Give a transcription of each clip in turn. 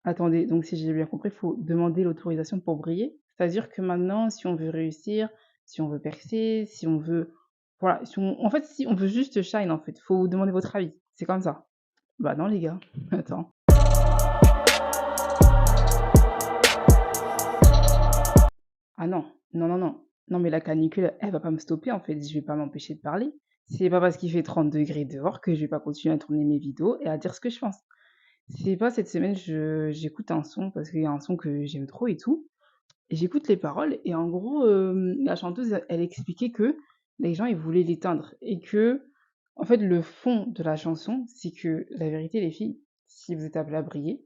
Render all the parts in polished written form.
Attendez, donc si j'ai bien compris, il faut demander l'autorisation pour briller? C'est-à-dire que maintenant, si on veut réussir, si on veut percer, si on veut voilà, si on en fait, si on veut juste shine, en fait, faut demander votre avis. C'est comme ça. Bah non les gars, attends. Ah non, non, non, non. Non mais la canicule, elle va pas me stopper en fait, je vais pas m'empêcher de parler. C'est pas parce qu'il fait 30 degrés dehors que je vais pas continuer à tourner mes vidéos et à dire ce que je pense. C'est pas cette semaine, je j'écoute un son parce qu'il y a un son que j'aime trop et tout. Et j'écoute les paroles et en gros, la chanteuse, elle expliquait que les gens, ils voulaient l'éteindre et que en fait, le fond de la chanson, c'est que la vérité, les filles, si vous êtes appelées à briller,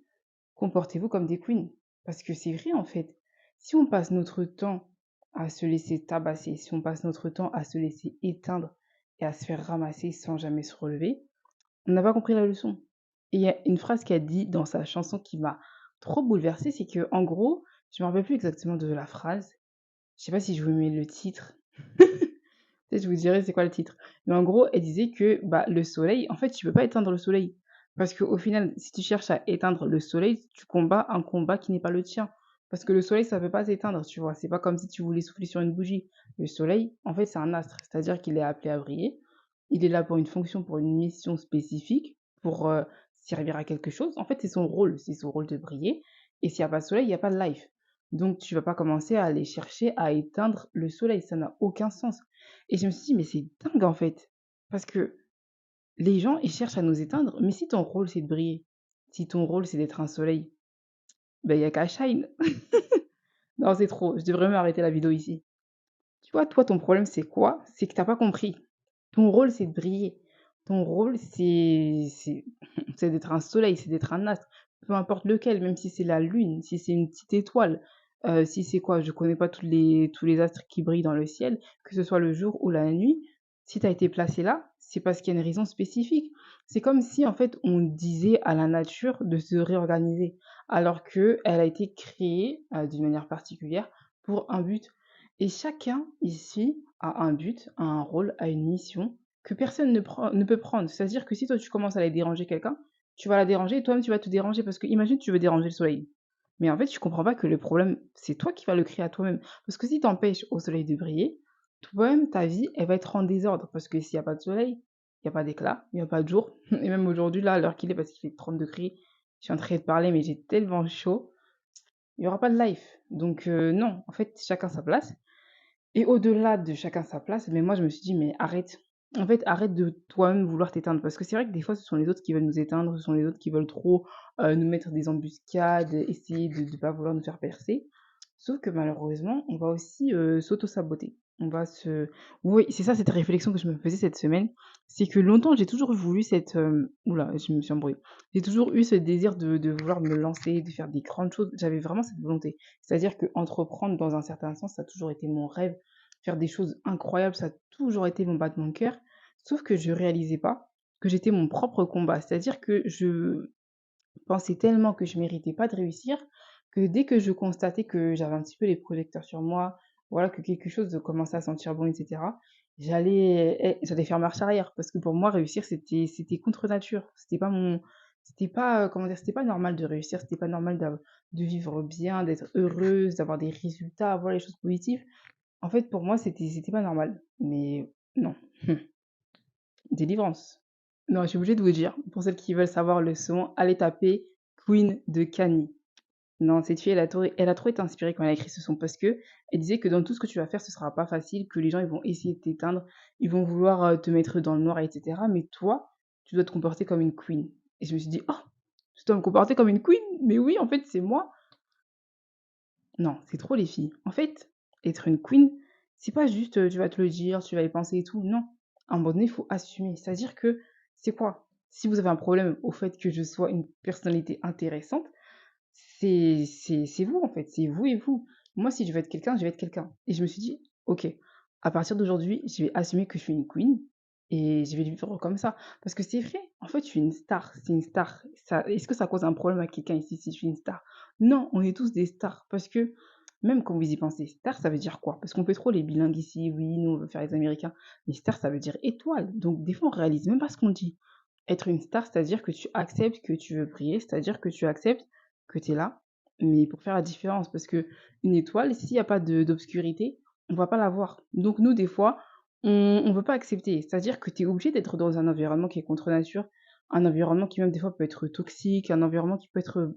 comportez-vous comme des queens. Parce que c'est vrai, en fait. Si on passe notre temps à se laisser tabasser, si on passe notre temps à se laisser éteindre et à se faire ramasser sans jamais se relever, on n'a pas compris la leçon. Et il y a une phrase qu'elle dit dans sa chanson qui m'a trop bouleversée, c'est que en gros, je me rappelle plus exactement de la phrase. Je sais pas si je vous mets le titre. Peut-être je vous dirai c'est quoi le titre. Mais en gros, elle disait que bah, le soleil, en fait, tu peux pas éteindre le soleil. Parce qu'au final, si tu cherches à éteindre le soleil, tu combats un combat qui n'est pas le tien. Parce que le soleil, ça peut pas s'éteindre, tu vois. C'est pas comme si tu voulais souffler sur une bougie. Le soleil, en fait, c'est un astre. C'est-à-dire qu'il est appelé à briller. Il est là pour une fonction, pour une mission spécifique, pour servir à quelque chose. En fait, c'est son rôle. C'est son rôle de briller. Et s'il n'y a pas de soleil, il n'y a pas de life. Donc, tu vas pas commencer à aller chercher à éteindre le soleil. Ça n'a aucun sens. Et je me suis dit: «Mais c'est dingue, en fait!» parce que les gens, ils cherchent à nous éteindre, mais si ton rôle, c'est de briller, si ton rôle, c'est d'être un soleil, ben il y a qu'à shine. Non, c'est trop, je devrais même arrêter la vidéo ici. Tu vois, toi, ton problème, c'est quoi? C'est que tu as pas compris. Ton rôle, c'est de briller. Ton rôle, c'est c'est d'être un soleil, c'est d'être un astre, peu importe lequel, même si c'est la lune, si c'est une petite étoile, si c'est quoi? Je connais pas tous les astres qui brillent dans le ciel, que ce soit le jour ou la nuit. Si tu as été placé là, c'est parce qu'il y a une raison spécifique. C'est comme si, en fait, on disait à la nature de se réorganiser, alors qu'elle a été créée, d'une manière particulière pour un but. Et chacun ici a un but, a un rôle, a une mission que personne ne peut prendre. C'est-à-dire que si toi tu commences à aller déranger quelqu'un, tu vas la déranger et toi-même tu vas te déranger parce que imagine tu veux déranger le soleil. Mais en fait, tu comprends pas que le problème, c'est toi qui vas le créer à toi-même. Parce que si tu empêches au soleil de briller, toi-même, ta vie, elle va être en désordre. Parce que s'il n'y a pas de soleil, il n'y a pas d'éclat, il n'y a pas de jour. Et même aujourd'hui, là, à l'heure qu'il est, parce qu'il fait 30 degrés, je suis en train de parler, mais j'ai tellement chaud, il n'y aura pas de life. Donc non, en fait, chacun sa place. Et au-delà de chacun sa place, mais moi je me suis dit: «Mais arrête, en fait, arrête de toi-même vouloir t'éteindre». Parce que c'est vrai que des fois, ce sont les autres qui veulent nous éteindre, ce sont les autres qui veulent trop, nous mettre des embuscades, essayer de pas vouloir nous faire percer. Sauf que malheureusement, on va aussi, s'auto-saboter. On va se Oui, c'est ça cette réflexion que je me faisais cette semaine, c'est que longtemps j'ai toujours voulu cette, je me suis embrouillée. J'ai toujours eu ce désir de vouloir me lancer, de faire des grandes choses. J'avais vraiment cette volonté. C'est-à-dire qu'entreprendre dans un certain sens, ça a toujours été mon rêve. Faire des choses incroyables, ça a toujours été mon battement de cœur. Sauf que je réalisais pas que j'étais mon propre combat. C'est-à-dire que je pensais tellement que je méritais pas de réussir, que dès que je constatais que j'avais un petit peu les projecteurs sur moi, voilà, que quelque chose commençait à sentir bon et cetera, j'allais faire marche arrière parce que pour moi réussir c'était contre nature. C'était pas, comment dire? C'était pas normal de réussir, c'était pas normal de vivre bien, d'être heureuse, d'avoir des résultats, avoir les choses positives. En fait, pour moi, c'était pas normal. Mais non. Délivrance. Non, je suis obligée de vous dire, pour celles qui veulent savoir le son, allez taper Queen de Kanye. Non, cette fille, elle a trop été inspirée quand elle a écrit ce son parce que elle disait que dans tout ce que tu vas faire, ce sera pas facile, que les gens, ils vont essayer de t'éteindre, ils vont vouloir, te mettre dans le noir et cetera, mais toi, tu dois te comporter comme une queen. Et je me suis dit: «Oh, je dois me comporter comme une queen? Mais oui, en fait, c'est moi». Non, c'est trop les filles. En fait, être une queen, c'est pas juste, tu vas te le dire, tu vas y penser et tout, non. À un moment donné, il faut assumer. C'est-à-dire que c'est quoi? Si vous avez un problème au fait que je sois une personnalité intéressante, c'est vous, en fait, c'est vous et vous. Moi, si je veux être quelqu'un, je vais être quelqu'un. Et je me suis dit: «OK, à partir d'aujourd'hui, je vais assumer que je suis une queen et je vais vivre comme ça». Parce que c'est vrai, en fait, je suis une star, c'est une star. Ça Est-ce que ça cause un problème à quelqu'un ici si je suis une star? Non, on est tous des stars parce que même quand vous y pensez, star, ça veut dire quoi? Parce qu'on fait trop les bilingues ici, oui, nous, on veut faire les américains, mais star, ça veut dire étoile. Donc des fois, on réalise même pas ce qu'on dit. Être une star, c'est-à-dire que tu acceptes que tu veux briller, c'est-à-dire que tu acceptes que tu es là, mais pour faire la différence. Parce que une étoile, s'il y a pas d'obscurité, on va pas la voir. Donc nous, des fois, on veut pas accepter. C'est-à-dire que tu es obligé d'être dans un environnement qui est contre nature, un environnement qui même des fois peut être toxique, un environnement qui peut être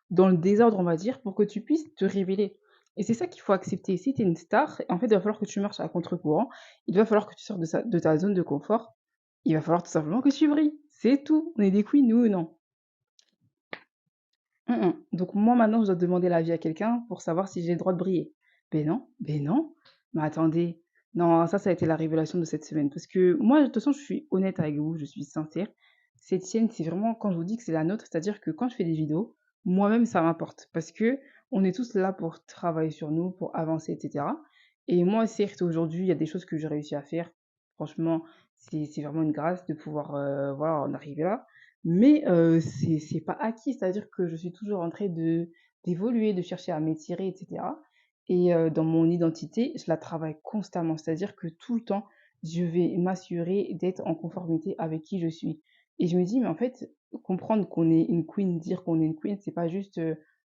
dans le désordre, on va dire, pour que tu puisses te révéler. Et c'est ça qu'il faut accepter. Si tu es une star, en fait, il va falloir que tu marches à contre-courant. Il va falloir que tu sortes de ta zone de confort. Il va falloir tout simplement que tu brilles. C'est tout. On est des queens, nous, non. Donc moi, maintenant, je dois demander l'avis à quelqu'un pour savoir si j'ai le droit de briller. Ben non, ben non. Mais attendez. Non, ça a été la révélation de cette semaine. Parce que moi, de toute façon, je suis honnête avec vous, je suis sincère. Cette chaîne, c'est vraiment quand je vous dis que c'est la nôtre, c'est-à-dire que quand je fais des vidéos, moi-même, ça m'importe. Parce que on est tous là pour travailler sur nous, pour avancer, etc. Et moi, certes, aujourd'hui, il y a des choses que j'ai réussi à faire. Franchement, c'est vraiment une grâce de pouvoir voilà, en arriver là. Mais c'est pas acquis, c'est-à-dire que je suis toujours en train d'évoluer, de chercher à m'étirer et cetera et dans mon identité, je la travaille constamment. C'est-à-dire que tout le temps, je vais m'assurer d'être en conformité avec qui je suis et je me dis: «Mais en fait, comprendre qu'on est une queen, dire qu'on est une queen, c'est pas juste,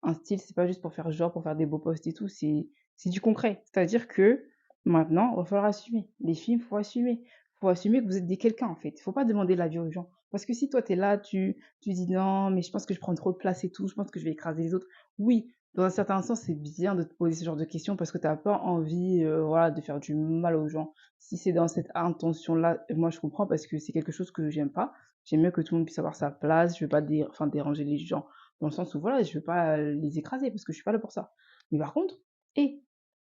un style, c'est pas juste pour faire genre, pour faire des beaux posts et tout, c'est du concret». C'est-à-dire que maintenant, il va falloir assumer. Les filles, il faut assumer. Faut assumer que vous êtes des quelqu'un, en fait. Faut pas demander l'avis aux gens. Parce que si toi, tu es là, tu dis: «Non, mais je pense que je prends trop de place et tout, je pense que je vais écraser les autres». Oui, dans un certain sens, c'est bien de te poser ce genre de questions parce que tu as pas envie, voilà, de faire du mal aux gens. Si c'est dans cette intention-là, moi, je comprends parce que c'est quelque chose que j'aime pas. J'aime mieux que tout le monde puisse avoir sa place, je veux pas déranger les gens dans le sens où, voilà, je veux pas les écraser parce que je suis pas là pour ça. Mais par contre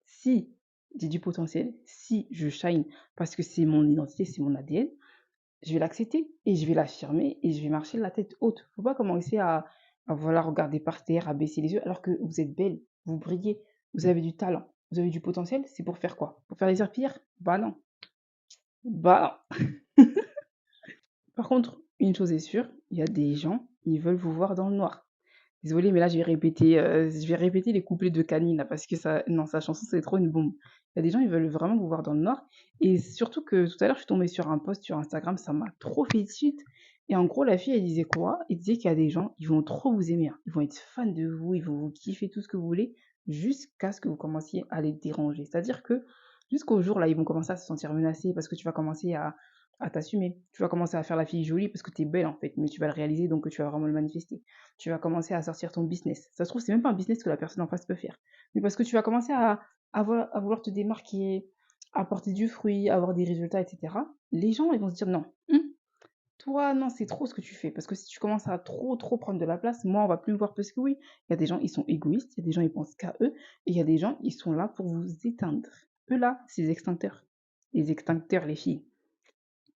si j'ai du potentiel, si je shine parce que c'est mon identité, c'est mon ADN, je vais l'accepter et je vais l'affirmer et je vais marcher la tête haute. Faut pas commencer à voilà, regarder par terre, à baisser les yeux, alors que vous êtes belle, vous brillez, vous avez du talent, vous avez du potentiel. C'est pour faire quoi? Pour faire les heures pires? Bah non. Bah par contre, une chose est sûre, il y a des gens, ils veulent vous voir dans le noir. Désolée, mais là, je vais répéter les couplets de Camille, là, parce que ça non, sa chanson, c'est trop une bombe. Il y a des gens, ils veulent vraiment vous voir dans le noir et surtout que tout à l'heure, je suis tombée sur un post sur Instagram, ça m'a trop fait tilt et en gros, la fille, elle disait quoi? Elle disait qu'il y a des gens, ils vont trop vous aimer, hein. Ils vont être fans de vous, ils vont vous kiffer tout ce que vous voulez, jusqu'à ce que vous commenciez à les déranger. C'est-à-dire que jusqu'au jour, là, ils vont commencer à se sentir menacés parce que tu vas commencer à t'assumer. Tu vas commencer à faire la fille jolie parce que tu es belle, en fait, mais tu vas le réaliser, donc tu vas vraiment le manifester. Tu vas commencer à sortir ton business. Ça se trouve, c'est même pas un business que la personne en face peut faire. Mais parce que tu vas commencer à vouloir te démarquer, apporter du fruit, avoir des résultats, etc. Les gens, ils vont se dire non. Toi, non, c'est trop ce que tu fais. Parce que si tu commences à trop prendre de la place, moi, on va plus me voir. Parce que oui, il y a des gens, ils sont égoïstes. Il y a des gens, ils pensent qu'à eux. Et il y a des gens, ils sont là pour vous éteindre. Eux, là, c'est les extincteurs. Les extincteurs, les filles.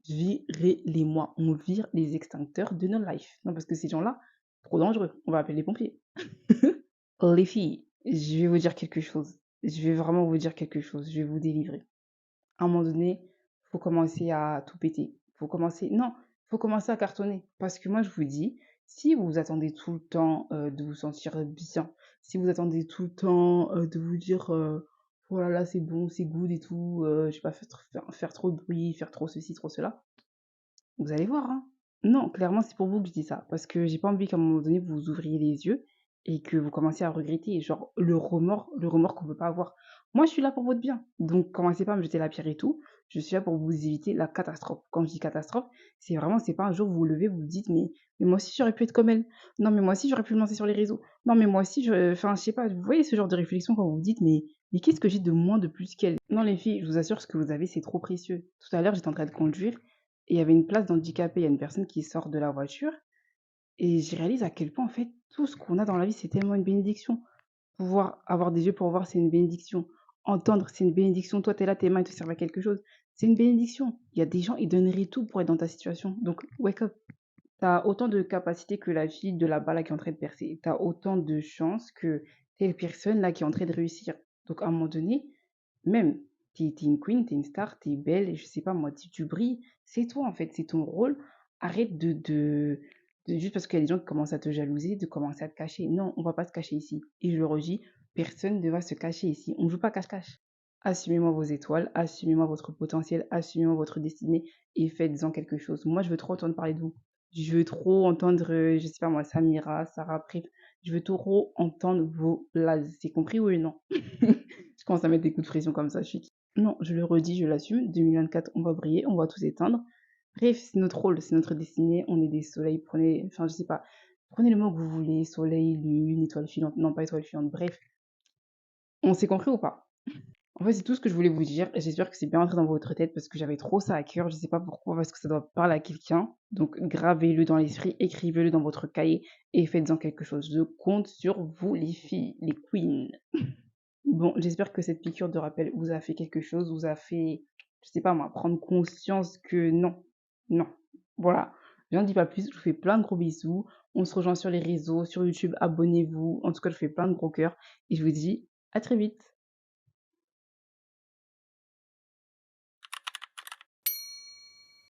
Virez-les-moi. On vire les extincteurs de nos lives. Non, parce que ces gens-là, trop dangereux. On va appeler les pompiers. Les filles, je vais vous dire quelque chose. Je vais vraiment vous dire quelque chose. Je vais vous délivrer. À un moment donné, faut commencer à tout péter. Faut commencer à cartonner. Parce que moi, je vous dis, si vous attendez tout le temps de vous sentir bien, si vous attendez tout le temps de vous dire, oh là là, c'est bon, c'est good et tout, je vais pas faire trop de bruit, faire trop ceci, trop cela, vous allez voir, hein. Non, clairement, c'est pour vous que je dis ça, parce que j'ai pas envie qu'à un moment donné, vous ouvriez les yeux et que vous commenciez à regretter, genre le remords qu'on peut pas avoir. Moi, je suis là pour votre bien, donc commencez pas à me jeter la pierre et tout. Je suis là pour vous éviter la catastrophe. Quand je dis catastrophe, c'est vraiment, c'est pas un jour vous vous levez, vous vous dites, mais moi aussi j'aurais pu être comme elle. Non, mais moi aussi j'aurais pu me lancer sur les réseaux. Non, mais moi aussi, enfin, je sais pas, vous voyez ce genre de réflexion quand vous vous dites, mais qu'est-ce que j'ai de moins de plus qu'elle? Non, les filles, je vous assure, ce que vous avez, c'est trop précieux. Tout à l'heure, j'étais en train de conduire et il y avait une place d'handicapé, il y a une personne qui sort de la voiture et je réalise à quel point, en fait, tout ce qu'on a dans la vie, c'est tellement une bénédiction. Pouvoir avoir des yeux pour voir, c'est une bénédiction. Entendre, c'est une bénédiction. Toi, tu es là, tes mains, elles te servent à quelque chose. C'est une bénédiction. Il y a des gens, ils donneraient tout pour être dans ta situation. Donc, wake up. Tu as autant de capacités que la fille de là-bas là, qui est en train de percer. Tu as autant de chances que telle personne là qui est en train de réussir. Donc, à un moment donné, même, t'es une queen, t'es une star, t'es belle, et je sais pas moi, tu brilles, c'est toi en fait, c'est ton rôle. Arrête juste parce qu'il y a des gens qui commencent à te jalouser, de commencer à te cacher. Non, on va pas se cacher ici. Et je le redis, personne ne va se cacher ici. On ne joue pas cache-cache. Assumez-moi vos étoiles, assumez-moi votre potentiel, assumez-moi votre destinée et faites-en quelque chose. Moi, je veux trop entendre parler de vous. Je veux trop entendre, je sais pas moi, Samira, Sarah, bref, Je veux trop entendre vos blazes. C'est compris, oui ou non? Je commence à mettre des coups de pression comme ça, je suis qui? Non, je le redis, je l'assume. 2024, on va briller, on va tous éteindre. Bref, c'est notre rôle, c'est notre destinée. On est des soleils. Prenez, enfin, je sais pas. Prenez le mot que vous voulez. Soleil, lune, étoile filante. Non, pas étoile filante. Bref, on s'est compris ou pas? En fait, c'est tout ce que je voulais vous dire et j'espère que c'est bien entré dans votre tête parce que j'avais trop ça à cœur. Je sais pas pourquoi, parce que ça doit parler à quelqu'un. Donc, gravez-le dans l'esprit, écrivez-le dans votre cahier et faites-en quelque chose. Je compte sur vous, les filles, les queens. Bon, j'espère que cette piqûre de rappel vous a fait quelque chose, vous a fait, je sais pas moi, prendre conscience que non, non. Voilà. Je n'en dis pas plus. Je vous fais plein de gros bisous. On se rejoint sur les réseaux, sur YouTube. Abonnez-vous. En tout cas, je vous fais plein de gros cœurs et je vous dis à très vite.